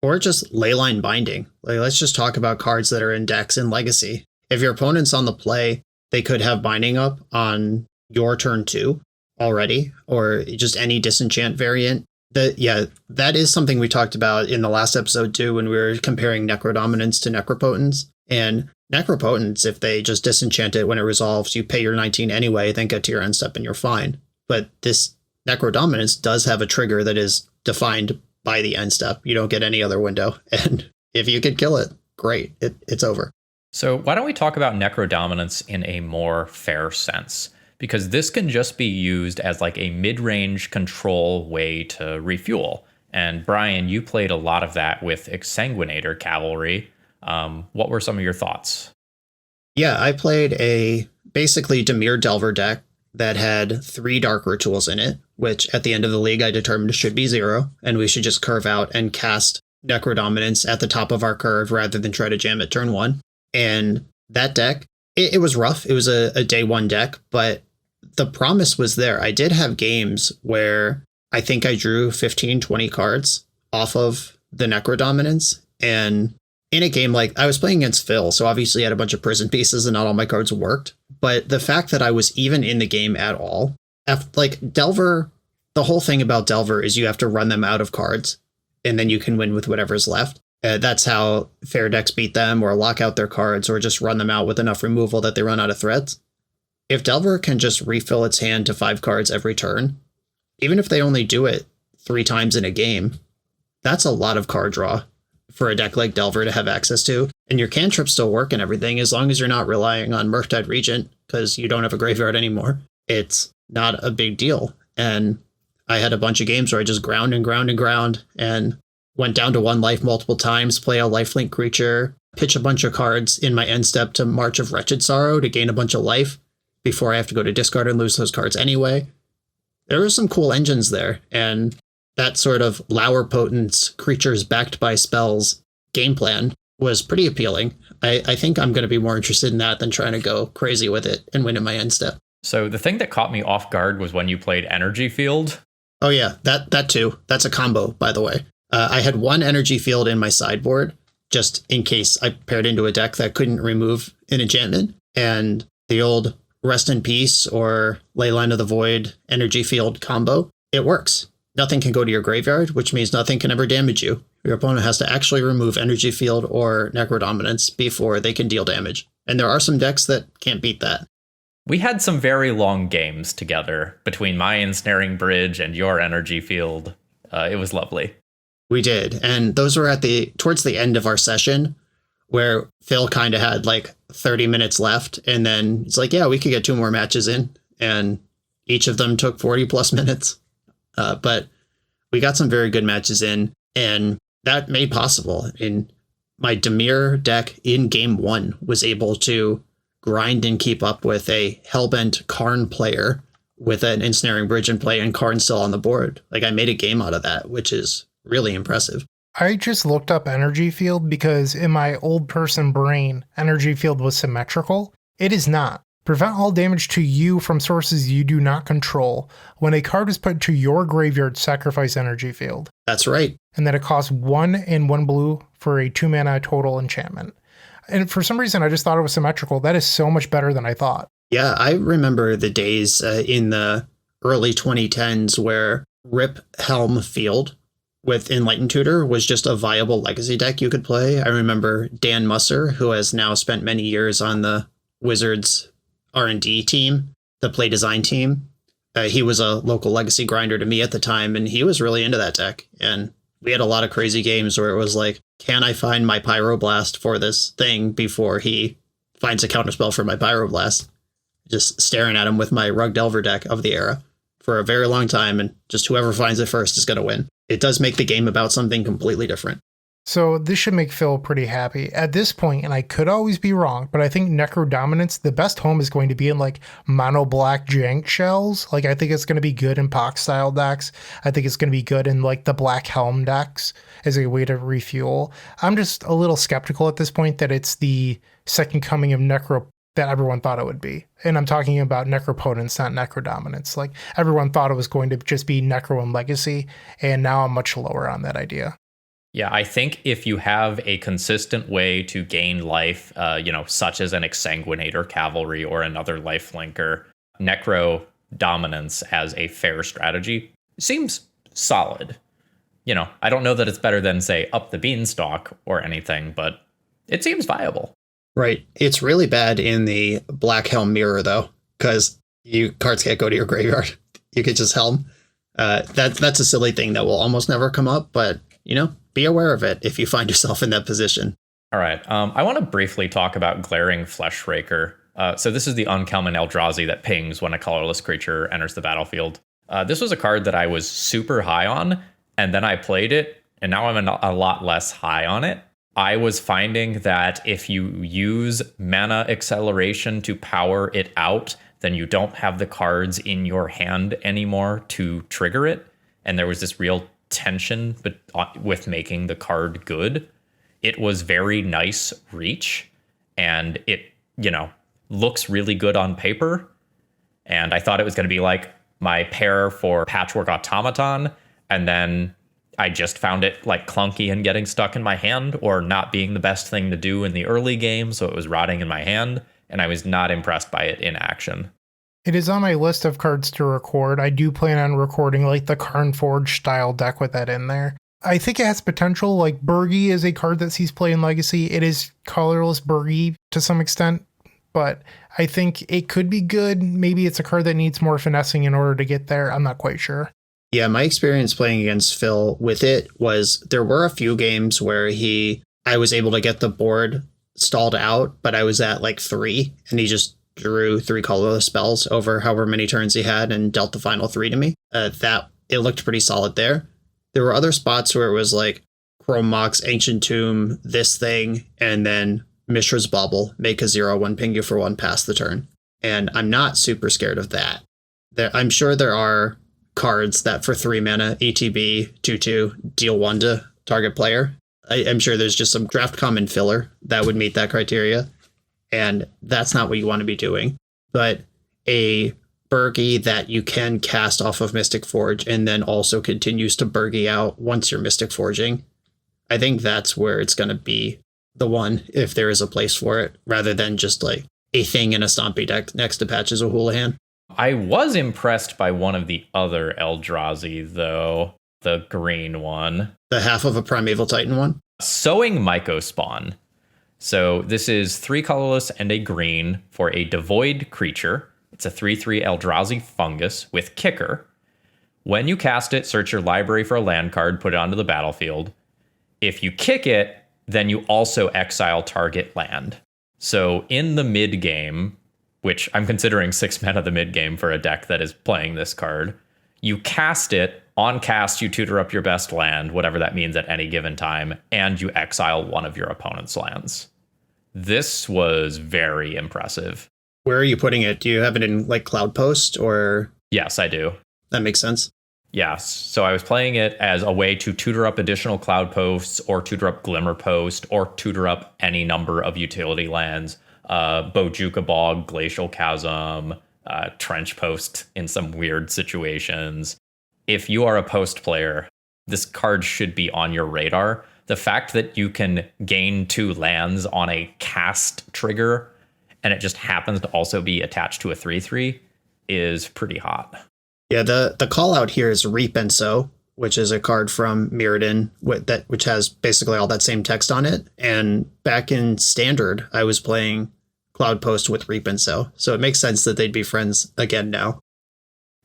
D: Or just Leyline Binding. Like, let's just talk about cards that are in decks in Legacy. If your opponent's on the play, they could have Binding up on your turn 2 already, or just any disenchant variant. That is something we talked about in the last episode too, when we were comparing Necrodominance to Necropotence. And Necropotence, if they just disenchant it when it resolves, you pay your 19 anyway, then get to your end step and you're fine. But this Necrodominance does have a trigger that is defined by the end step. You don't get any other window. And if you could kill it, great. It's over.
C: So why don't we talk about Necrodominance in a more fair sense? Because this can just be used as like a mid-range control way to refuel. And Brian, you played a lot of that with Exsanguinator Cavalry. What were some of your thoughts?
D: Yeah, I played a basically Dimir Delver deck that had 3 Dark Rituals in it, which at the end of the league I determined should be 0, and we should just curve out and cast Necrodominance at the top of our curve rather than try to jam it turn 1. And that deck, it was rough. It was a day 1 deck, but the promise was there. I did have games where I think I drew 15, 20 cards off of the Necrodominance, and in a game, like, I was playing against Phil, so obviously I had a bunch of prison pieces and not all my cards worked. But the fact that I was even in the game at all, like Delver, the whole thing about Delver is you have to run them out of cards and then you can win with whatever's left. That's how fair decks beat them, or lock out their cards, or just run them out with enough removal that they run out of threats. If Delver can just refill its hand to 5 cards every turn, even if they only do it 3 times in a game, that's a lot of card draw for a deck like Delver to have access to. And your cantrips still work and everything, as long as you're not relying on Murktide Regent, because you don't have a graveyard anymore. It's not a big deal. And I had a bunch of games where I just ground and went down to 1 life multiple times, play a lifelink creature, pitch a bunch of cards in my end step to March of Wretched Sorrow to gain a bunch of life before I have to go to discard and lose those cards anyway. There were some cool engines there, and that sort of Lower Potence, creatures backed by spells game plan was pretty appealing. I think I'm going to be more interested in that than trying to go crazy with it and win in my end step.
C: So the thing that caught me off guard was when you played Energy Field.
D: Oh yeah, that too. That's a combo, by the way. I had 1 Energy Field in my sideboard, just in case I paired into a deck that couldn't remove an enchantment. And the old Rest in Peace or Leyline of the Void Energy Field combo, it works. Nothing can go to your graveyard, which means nothing can ever damage you. Your opponent has to actually remove Energy Field or Necrodominance before they can deal damage. And there are some decks that can't beat that.
C: We had some very long games together between my Ensnaring Bridge and your Energy Field. It was lovely.
D: We did. And those were towards the end of our session, where Phil kind of had like 30 minutes left. And then it's like, yeah, we could get 2 more matches in. And each of them took 40 plus minutes. But we got some very good matches in, and that made possible. In my Dimir deck in game 1 was able to grind and keep up with a Hellbent Karn player with an Ensnaring Bridge in play and Karn still on the board. Like, I made a game out of that, which is really impressive.
B: I just looked up Energy Field because in my old person brain, Energy Field was symmetrical. It is not. Prevent all damage to you from sources you do not control. When a card is put to your graveyard, sacrifice Energy Field.
D: That's right.
B: And then it costs 1 and 1 blue for a 2 mana total enchantment. And for some reason, I just thought it was symmetrical. That is so much better than I thought.
D: Yeah, I remember the days in the early 2010s where Rip Helm Field with Enlightened Tutor was just a viable legacy deck you could play. I remember Dan Musser, who has now spent many years on the Wizards R&D team, the play design team, He was a local legacy grinder to me at the time, and he was really into that deck. And we had a lot of crazy games where it was like, can I find my Pyroblast for this thing before he finds a counterspell for my Pyroblast? Just staring at him with my Rug Delver deck of the era for a very long time, and just whoever finds it first is going to win. It does make the game about something completely different.
B: So this should make Phil pretty happy. At this point, and I could always be wrong, but I think Necro Dominance, the best home is going to be in like mono black jank shells. Like I think it's going to be good in Pox style decks. I think it's going to be good in like the Black Helm decks as a way to refuel. I'm just a little skeptical at this point that it's the second coming of Necro that everyone thought it would be. And I'm talking about Necropotence, not Necro Dominance. Like everyone thought it was going to just be Necro and Legacy, and now I'm much lower on that idea.
C: Yeah, I think if you have a consistent way to gain life, such as an Exsanguinator Cavalry or another lifelinker, Necro Dominance as a fair strategy seems solid. I don't know that it's better than, say, Up the Beanstalk or anything, but it seems viable.
D: Right. It's really bad in the Black Helm Mirror, though, because cards can't go to your graveyard. You could just Helm. That's a silly thing that will almost never come up, but, be aware of it if you find yourself in that position.
C: All right. I want to briefly talk about Glaring Fleshraker. So this is the uncommon Eldrazi that pings when a colorless creature enters the battlefield. This was a card that I was super high on, and then I played it, and now I'm a lot less high on it. I was finding that if you use mana acceleration to power it out, then you don't have the cards in your hand anymore to trigger it. And there was this real tension with making the card good. It was very nice reach, and it, looks really good on paper. And I thought it was going to be like my pair for Patchwork Automaton, and then I just found it like clunky and getting stuck in my hand, or not being the best thing to do in the early game, so it was rotting in my hand, and I was not impressed by it in action.
B: It is on my list of cards to record. I do plan on recording like the Carnforge style deck with that in there. I think it has potential. Like Burgie is a card that sees play in Legacy. It is colorless Burgie to some extent, but I think it could be good. Maybe it's a card that needs more finessing in order to get there. I'm not quite sure.
D: Yeah, my experience playing against Phil with it was there were a few games where I was able to get the board stalled out, but I was at like 3, and he just drew 3 colorless spells over however many turns he had and dealt the final 3 to me. It looked pretty solid there. There were other spots where it was like Chrome Mox, Ancient Tomb, this thing, and then Mishra's Bubble, make a 0/1 ping you for 1 past the turn. And I'm not super scared of that. I'm sure there are cards that for 3 mana, ETB, 2/2, deal 1 to target player. I'm sure there's just some draft common filler that would meet that criteria. And that's not what you want to be doing. But a Burgie that you can cast off of Mystic Forge and then also continues to Burgie out once you're Mystic Forging, I think that's where it's going to be the one, if there is a place for it, rather than just like a thing in a Stompy deck next to Patches of Houlihan.
C: I was impressed by one of the other Eldrazi, though, the green one.
D: The half of a Primeval Titan one?
C: Sowing Mycospawn. So this is 3 colorless and a green for a devoid creature. It's a 3/3 Eldrazi fungus with kicker. When you cast it, search your library for a land card, put it onto the battlefield. If you kick it, then you also exile target land. So in the mid game, which I'm considering 6 mana the mid game for a deck that is playing this card, you cast it. On cast, you tutor up your best land, whatever that means at any given time, and you exile one of your opponent's lands. This was very impressive.
D: Where are you putting it? Do you have it in like Cloud Post or?
C: Yes, I do.
D: That makes sense.
C: Yes. So I was playing it as a way to tutor up additional Cloud Posts, or tutor up Glimmer Post, or tutor up any number of utility lands. Bojuka Bog, Glacial Chasm, Trench Post in some weird situations. If you are a post player, this card should be on your radar. The fact that you can gain 2 lands on a cast trigger, and it just happens to also be attached to a 3/3, is pretty hot.
D: Yeah, the call out here is Reap and Sow, which is a card from Mirrodin which has basically all that same text on it. And back in Standard, I was playing Cloud Post with Reap and Sow, so it makes sense that they'd be friends again now.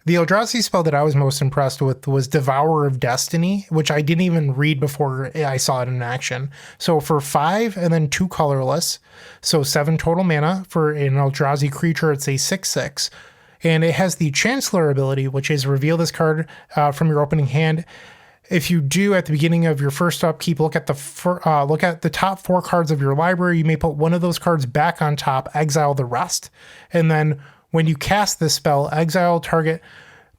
B: The Eldrazi spell that I was most impressed with was Devourer of Destiny, which I didn't even read before I saw it in action. So for 5 and then 2 colorless, so 7 total mana. For an Eldrazi creature, it's a 6/6. And it has the Chancellor ability, which is reveal this card from your opening hand. If you do, at the beginning of your first upkeep, look at the top 4 cards of your library. You may put one of those cards back on top, exile the rest. And then when you cast this spell, exile target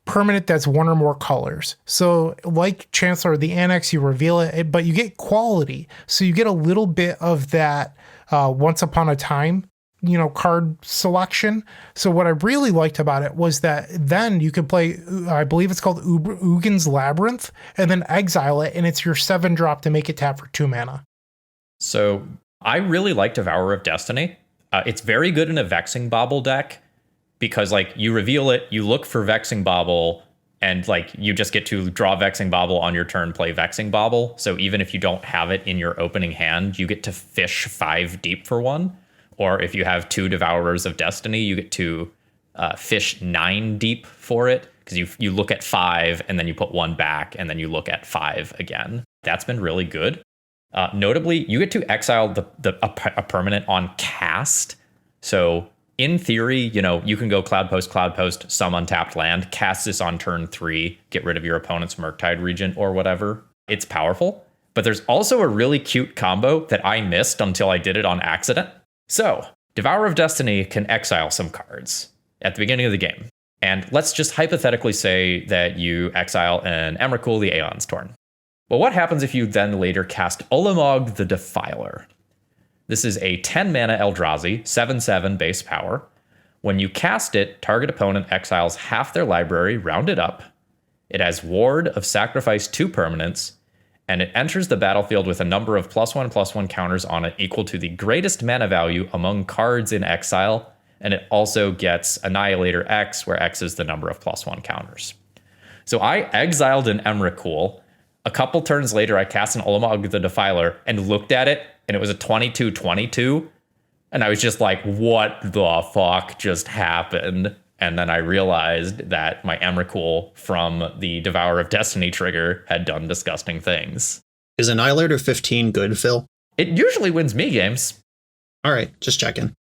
B: permanent that's 1 or more colors. So like Chancellor, the Annex, you reveal it, but you get quality. So you get a little bit of that once upon a time, card selection. So what I really liked about it was that then you could play, I believe it's called Ugin's Labyrinth, and then exile it, and it's your 7-drop to make it tap for 2 mana.
C: So I really like Devourer of Destiny. It's very good in a Vexing Bauble deck, because you reveal it, you look for Vexing Bauble, and you just get to draw Vexing Bauble on your turn, play Vexing Bauble. So even if you don't have it in your opening hand, you get to fish 5 deep for 1. Or if you have 2 Devourers of Destiny, you get to fish 9 deep for it, because you look at 5 and then you put 1 back and then you look at 5 again. That's been really good. Notably, you get to exile a permanent on cast. So in theory, you can go Cloud Post, some untapped land, cast this on turn 3, get rid of your opponent's Murktide Regent or whatever. It's powerful. But there's also a really cute combo that I missed until I did it on accident. So, Devourer of Destiny can exile some cards at the beginning of the game. And let's just hypothetically say that you exile an Emrakul the Aeon's Torn. Well, what happens if you then later cast Ulamog the Defiler? This is a 10-mana Eldrazi, 7/7 base power. When you cast it, target opponent exiles half their library, rounded up. It has Ward of Sacrifice 2 permanents, and it enters the battlefield with a number of +1/+1 counters on it equal to the greatest mana value among cards in exile, and it also gets Annihilator X, where X is the number of +1 counters. So I exiled an Emrakul. A couple turns later, I cast an Ulamog the Defiler and looked at it, and it was a 22/22, and I was just like, what the fuck just happened? And then I realized that my Emrakul from the Devourer of Destiny trigger had done disgusting things.
D: Is Annihilator 15 good, Phil?
C: It usually wins me games.
D: All right, just checking.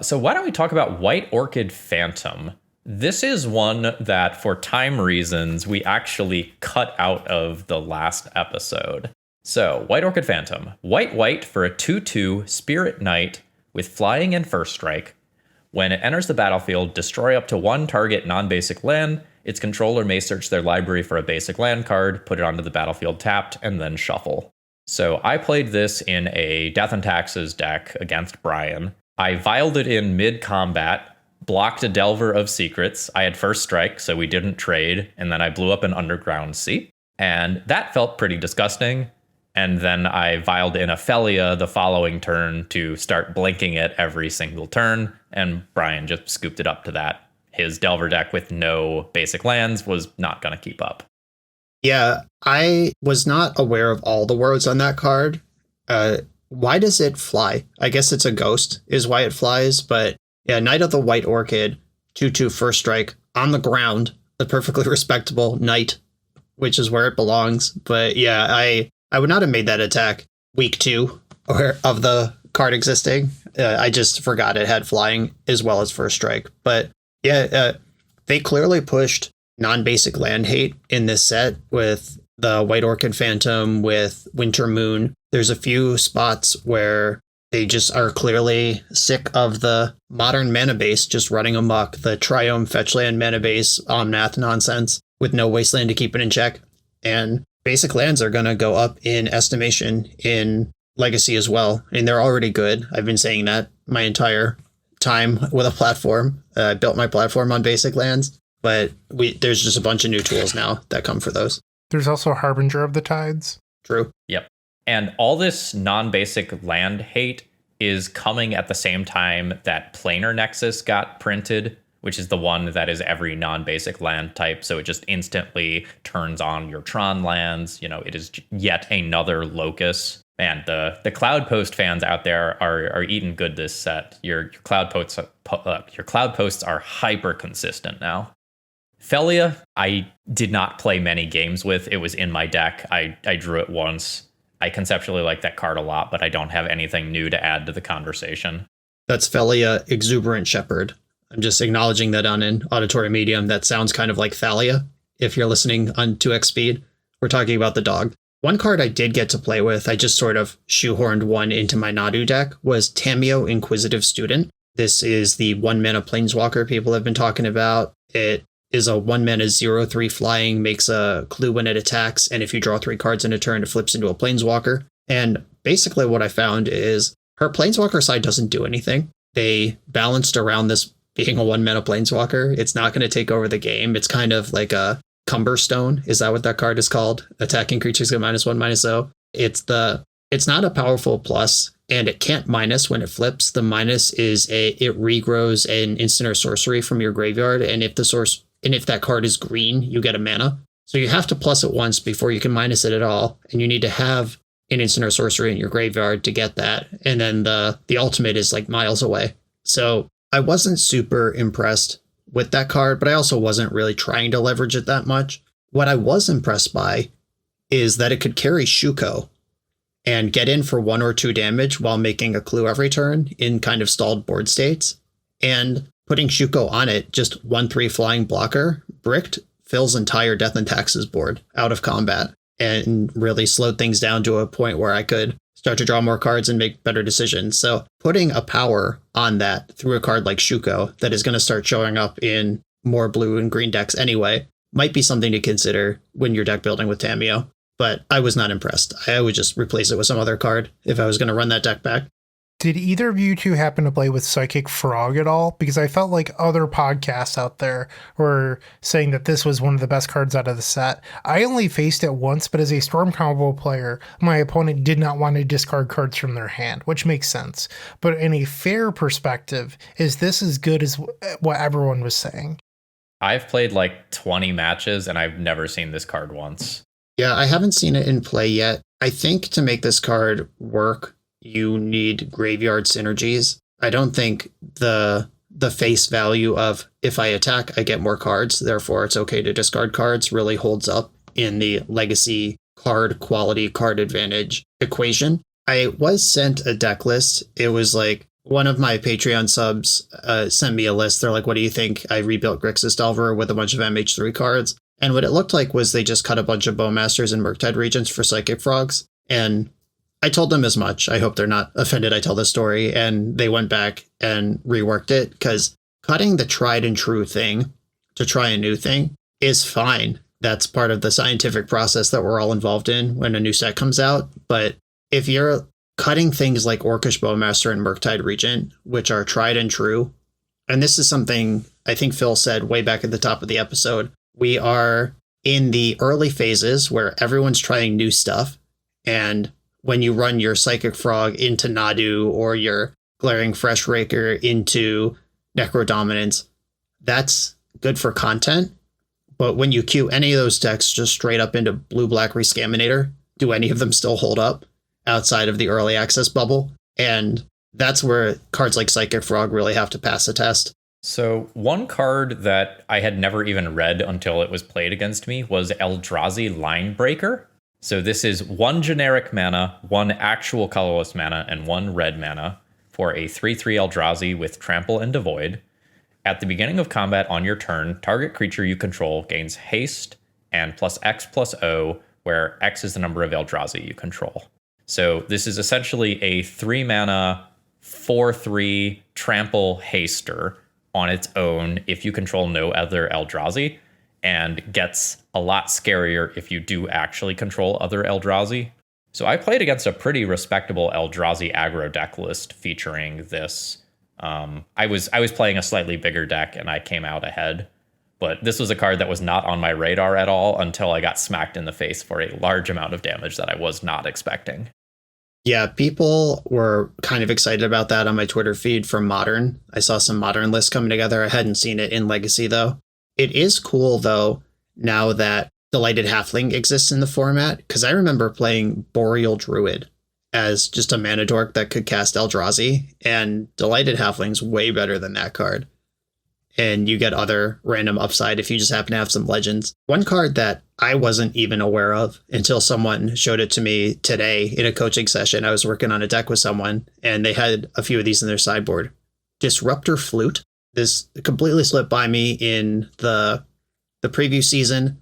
C: So why don't we talk about White Orchid Phantom? This is one that, for time reasons, we actually cut out of the last episode. So, White Orchid Phantom. White for a 2/2 Spirit Knight with flying and first strike. When it enters the battlefield, destroy up to 1 target non-basic land. Its controller may search their library for a basic land card, put it onto the battlefield tapped, and then shuffle. So I played this in a Death and Taxes deck against Brian. I viled it in mid-combat, blocked a Delver of Secrets. I had first strike, so we didn't trade, and then I blew up an Underground Sea. And that felt pretty disgusting. And then I viled in Ophelia the following turn to start blinking it every single turn, and Brian just scooped it up to that. His Delver deck with no basic lands was not going to keep up.
D: Yeah, I was not aware of all the words on that card. Why does it fly? I guess it's a ghost is why it flies, but yeah, Knight of the White Orchid, 2/2 first strike, on the ground, a perfectly respectable knight, which is where it belongs. But yeah, I would not have made that attack week 2 or of the card existing. I just forgot it had flying as well as first strike. But yeah, they clearly pushed non-basic land hate in this set with the White Orchid Phantom, with Winter Moon. There's a few spots where they just are clearly sick of the modern mana base just running amok, the Triome Fetchland mana base Omnath nonsense with no wasteland to keep it in check. And basic lands are going to go up in estimation in Legacy as well. And they're already good. I've been saying that my entire time with a platform. I built my platform on basic lands, but there's just a bunch of new tools now that come for those.
B: There's also Harbinger of the Tides.
D: True.
C: Yep. And all this non-basic land hate is coming at the same time that Planar Nexus got printed, which is the one that is every non-basic land type. So it just instantly turns on your Tron lands. It is yet another locus. Man, the Cloud Post fans out there are eating good this set. Your Cloud Posts are hyper consistent now. Felia, I did not play many games with. It was in my deck. I drew it once. I conceptually like that card a lot, but I don't have anything new to add to the conversation.
D: That's Felia Exuberant Shepherd. I'm just acknowledging that on an auditory medium. That sounds kind of like Thalia. If you're listening on 2x speed, we're talking about the dog. One card I did get to play with, I just sort of shoehorned one into my Nadu deck, was Tamiyo Inquisitive Student. This is the 1-mana Planeswalker people have been talking about. It is a 1-mana 0/3 flying, makes a clue when it attacks, and if you draw 3 cards in a turn, it flips into a Planeswalker. And basically what I found is her Planeswalker side doesn't do anything. They balanced around this being a 1-mana Planeswalker. It's not going to take over the game. It's kind of like a Cumberstone. Is that what that card is called? Attacking creatures get -1/-0. It's not a powerful plus, and it can't minus when it flips. The minus is it regrows an instant or sorcery from your graveyard, and if that card is green, you get a mana. So you have to plus it once before you can minus it at all, and you need to have an instant or sorcery in your graveyard to get that. And then the ultimate is like miles away. So I wasn't super impressed with that card, but I also wasn't really trying to leverage it that much. What I was impressed by is that it could carry Shuko and get in for 1 or 2 damage while making a clue every turn in kind of stalled board states. And putting Shuko on it, just 1/3 flying blocker, bricked Phil's entire Death and Taxes board out of combat and really slowed things down to a point where I could start to draw more cards and make better decisions. So putting a power on that through a card like Shuko that is going to start showing up in more blue and green decks anyway might be something to consider when you're deck building with Tamiyo. But I was not impressed. I would just replace it with some other card if I was going to run that deck back.
B: Did either of you two happen to play with Psychic Frog at all? Because I felt like other podcasts out there were saying that this was one of the best cards out of the set. I only faced it once, but as a Storm combo player, my opponent did not want to discard cards from their hand, which makes sense. But in a fair perspective, is this as good as what everyone was saying?
C: I've played like 20 matches and I've never seen this card once.
D: Yeah, I haven't seen it in play yet. I think to make this card work, you need graveyard synergies. I don't think the face value of if I attack, I get more cards, therefore it's okay to discard cards really holds up in the legacy card quality, card advantage equation. I was sent a deck list. It was like one of my Patreon subs sent me a list. They're like, what do you think? I rebuilt Grixis Delver with a bunch of MH3 cards. And what it looked like was they just cut a bunch of Bowmasters and Murktide Regents for Psychic Frogs. And I told them as much. I hope they're not offended I tell this story. And they went back and reworked it because cutting the tried and true thing to try a new thing is fine. That's part of the scientific process that we're all involved in when a new set comes out. But if you're cutting things like Orcish Bowmaster and Murktide Regent, which are tried and true, and this is something I think Phil said way back at the top of the episode, we are in the early phases where everyone's trying new stuff. And when you run your Psychic Frog into Nadu or your Glaring Fresh Raker into Necrodominance, that's good for content. But when you queue any of those decks just straight up into Blue-Black Rescaminator, do any of them still hold up outside of the early access bubble? And that's where cards like Psychic Frog really have to pass the test.
C: So one card that I had never even read until it was played against me was Eldrazi Linebreaker. So this is 1 generic mana, 1 actual colorless mana, and 1 red mana for a 3/3 Eldrazi with Trample and Devoid. At the beginning of combat on your turn, target creature you control gains haste and +X/+O, where X is the number of Eldrazi you control. So this is essentially a 3 mana, 4/3 Trample Haster on its own if you control no other Eldrazi, and gets a lot scarier if you do actually control other Eldrazi. So I played against a pretty respectable Eldrazi aggro deck list featuring this. I was playing a slightly bigger deck and I came out ahead, but this was a card that was not on my radar at all until I got smacked in the face for a large amount of damage that I was not expecting.
D: Yeah, people were kind of excited about that on my Twitter feed from Modern. I saw some Modern lists coming together. I hadn't seen it in Legacy, though. It is cool, though, now that Delighted Halfling exists in the format, because I remember playing Boreal Druid as just a mana dork that could cast Eldrazi, and Delighted Halfling's way better than that card. and you get other random upside if you just happen to have some legends. One card that I wasn't even aware of until someone showed it to me today in a coaching session. I was working on a deck with someone, and they had a few of these in their sideboard. Disruptor Flute. This completely slipped by me in the preview season.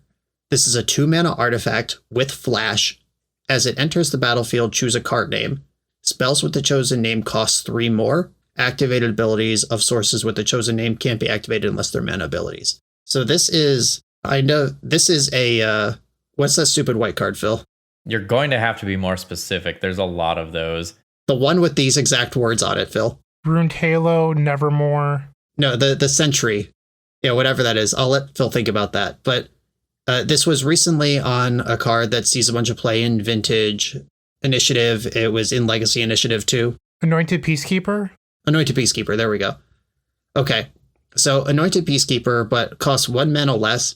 D: This is a 2-mana artifact with flash. As it enters the battlefield, choose a card name. Spells with the chosen name cost 3 more. Activated abilities of sources with the chosen name can't be activated unless they're mana abilities. So this is, I know, this is a, what's that stupid white card, Phil?
C: You're going to have to be more specific. There's a lot of those.
D: The one with these exact words on it, Phil.
B: Ruined Halo, Nevermore.
D: No, the Sentry. Yeah, whatever that is. I'll let Phil think about that. But this was recently on a card that sees a bunch of play in Vintage Initiative. It was in Legacy Initiative too.
B: Anointed Peacekeeper?
D: Anointed Peacekeeper, there we go. Okay, so Anointed Peacekeeper, but costs 1 mana less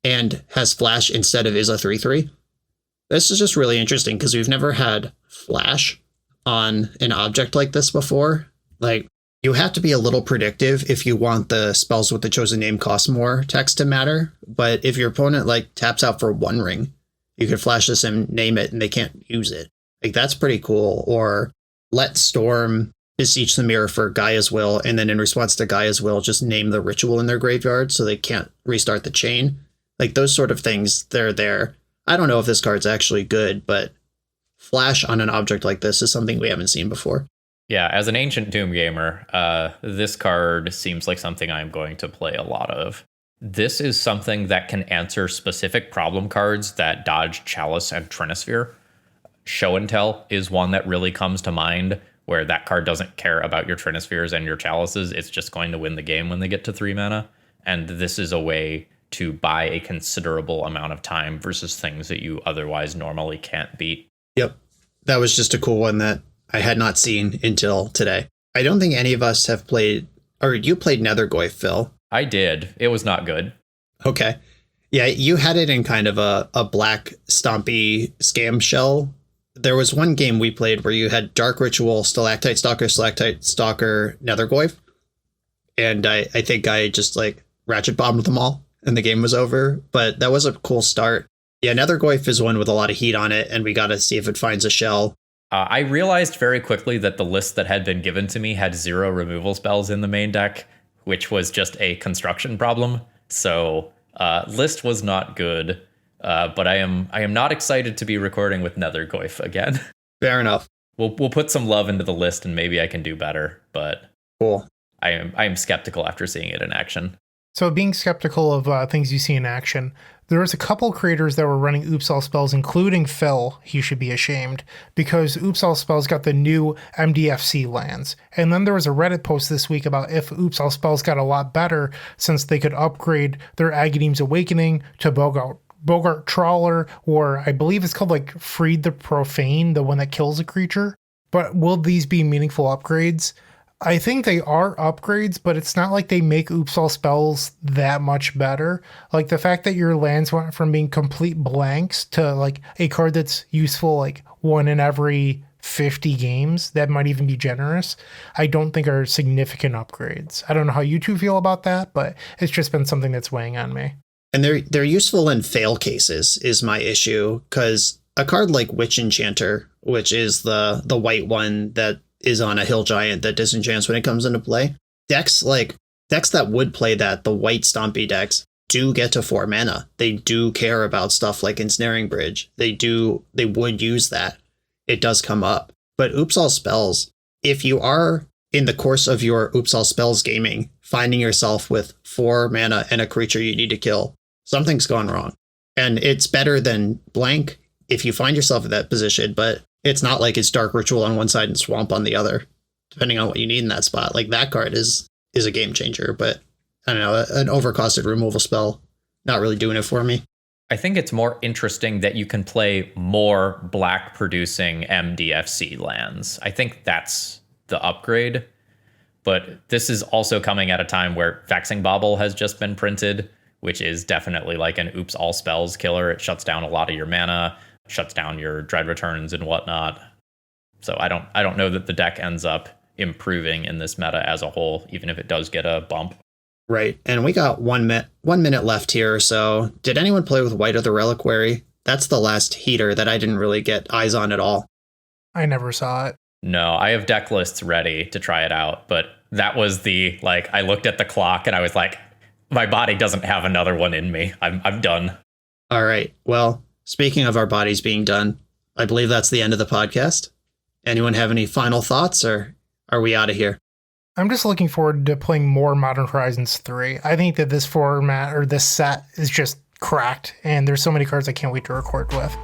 D: and has Flash instead of is a 3/3. This is just really interesting because we've never had Flash on an object like this before. Like, you have to be a little predictive if you want the spells with the chosen name cost more text to matter. But if your opponent like taps out for 1 ring, you could flash this and name it and they can't use it. Like, that's pretty cool. Or let Storm beseech the mirror for Gaia's Will, and then in response to Gaia's Will, just name the ritual in their graveyard so they can't restart the chain. Like, those sort of things, they're there. I don't know if this card's actually good, but flash on an object like this is something we haven't seen before.
C: Yeah, as an Ancient Doom gamer, this card seems like something I'm going to play a lot of. This is something that can answer specific problem cards that dodge Chalice and Trinisphere. Show and Tell is one that really comes to mind, where that card doesn't care about your Trinispheres and your Chalices. It's just going to win the game when they get to 3 mana. And this is a way to buy a considerable amount of time versus things that you otherwise normally can't beat.
D: Yep. That was just a cool one that I had not seen until today. I don't think any of us have played, or you played Nethergoyf, Phil.
C: I did. It was not good.
D: Okay. Yeah, you had it in kind of a black stompy scam shell. There was one game we played where you had Dark Ritual, Stalactite Stalker, Nethergoyf. And I think I just like ratchet bombed them all and the game was over. But that was a cool start. Yeah, Nethergoyf is one with a lot of heat on it, and we got to see if it finds a shell.
C: I realized very quickly that the list that had been given to me had 0 removal spells in the main deck, which was just a construction problem. So list was not good, but I am not excited to be recording with Nethergoyf again.
D: Fair enough.
C: We'll put some love into the list and maybe I can do better, but
D: cool.
C: I am skeptical after seeing it in action.
B: So being skeptical of things you see in action, there was a couple creators that were running Oops All Spells, including Phil. He should be ashamed, because Oops All Spells got the new MDFC lands. And then there was a Reddit post this week about if Oops All Spells got a lot better since they could upgrade their Agadeem's Awakening to Bogart Trawler, or I believe it's called like Freed the Profane, the one that kills a creature. But will these be meaningful upgrades? I think they are upgrades, but it's not like they make Oops All Spells that much better. Like the fact that your lands went from being complete blanks to like a card that's useful like 1 in every 50 games, that might even be generous, I don't think are significant upgrades. I don't know how you two feel about that, but it's just been something that's weighing on me.
D: And they're useful in fail cases is my issue, because a card like Witch Enchanter, which is the white one that is on a hill giant that disenchants when it comes into play. Decks that would play that, the white stompy decks, do get to 4 mana. They do care about stuff like Ensnaring Bridge. They would use that. It does come up. But Oops All Spells, if you are in the course of your Oops All Spells gaming, finding yourself with 4 mana and a creature you need to kill, something's gone wrong. And it's better than blank if you find yourself in that position, but it's not like it's Dark Ritual on one side and Swamp on the other, depending on what you need in that spot. Like, that card is a game changer, but I don't know, an overcosted removal spell, not really doing it for me.
C: I think it's more interesting that you can play more black producing MDFC lands. I think that's the upgrade, but this is also coming at a time where Vexing Bauble has just been printed, which is definitely like an Oops All Spells killer. It shuts down a lot of your mana, shuts down your Dread Returns and whatnot. So I don't know that the deck ends up improving in this meta as a whole, even if it does get a bump.
D: Right. And we got 1 minute left here. So did anyone play with White of the Reliquary? That's the last heater that I didn't really get eyes on at all.
B: I never saw it.
C: No, I have deck lists ready to try it out, but that was I looked at the clock and I was like, my body doesn't have another one in me. I'm done.
D: All right. Well, speaking of our bodies being done, I believe that's the end of the podcast. Anyone have any final thoughts, or are we out of here?
B: I'm just looking forward to playing more Modern Horizons 3. I think that this format or this set is just cracked, and there's so many cards I can't wait to record with.